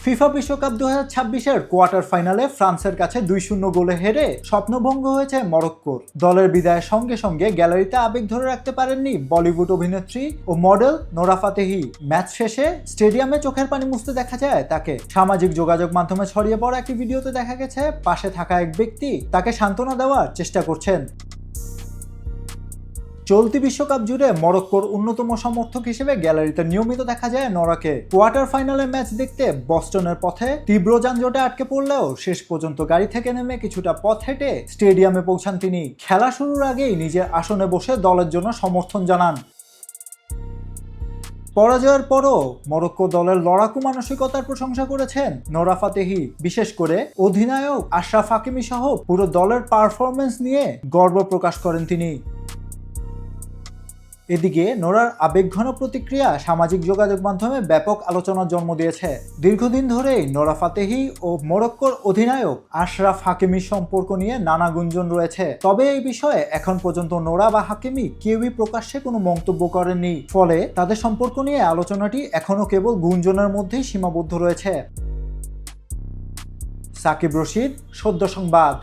FIFA বিশ্বকাপ 2026-এর quarter ফাইনালে ফ্রান্সের কাছে 2-0 গোলে হেরে স্বপ্নভঙ্গ হয়েছে মরক্কোর। দলের বিদায়ের সঙ্গে সঙ্গে গ্যালারিতে আবেগ ধরে রাখতে পারেননি বলিউড অভিনেত্রী ও মডেল নোরা ফাতেহি। ম্যাচ শেষে স্টেডিয়ামে চোখের পানি মুছতে দেখা যায় তাকে। সামাজিক যোগাযোগ মাধ্যমে ছড়িয়ে পড়া একটি ভিডিওতে দেখা গেছে পাশে থাকা এক ব্যক্তি তাকে সান্ত্বনা দেওয়ার চেষ্টা করছেন। চলতি বিশ্বকাপ জুড়ে মরক্কোর অন্যতম সমর্থক হিসেবে গ্যালারিতে নিয়মিত দেখা যায় নোরাকে। কোয়ার্টার ফাইনালের ম্যাচ দেখতে বস্টনের পথে তীব্র যানজটে আটকে পড়লেও শেষ পর্যন্ত গাড়ি থেকে নেমে কিছুটা পথ হেঁটে স্টেডিয়ামে পৌঁছান তিনি। খেলা শুরুর আগেই নিজের আসনে বসে দলের জন্য সমর্থন জানান। পরাজয়ের পরও মরক্কো দলের লড়াকু মানসিকতার প্রশংসা করেছেন নোরা ফাতেহি। বিশেষ করে অধিনায়ক আশরাফ হাকিমি সহ পুরো দলের পারফরমেন্স নিয়ে গর্ব প্রকাশ করেন তিনি। এদিকে নোরার আবেগঘন প্রতিক্রিয়া সামাজিক যোগাযোগ মাধ্যমে ব্যাপক আলোচনার জন্ম দিয়েছে। দীর্ঘদিন ধরেই নোরা ফাতেহি ও মরক্কোর অধিনায়ক আশরাফ হাকিমির সম্পর্ক নিয়ে নানা গুঞ্জন রয়েছে। তবে এই বিষয়ে এখন পর্যন্ত নোরা বা হাকিমি কেউই প্রকাশ্যে কোনো মন্তব্য করেননি। ফলে তাদের সম্পর্ক নিয়ে আলোচনাটি এখনো কেবল গুঞ্জনের মধ্যেই সীমাবদ্ধ রয়েছে। সাকিব রশিদ, সদ্য সংবাদ।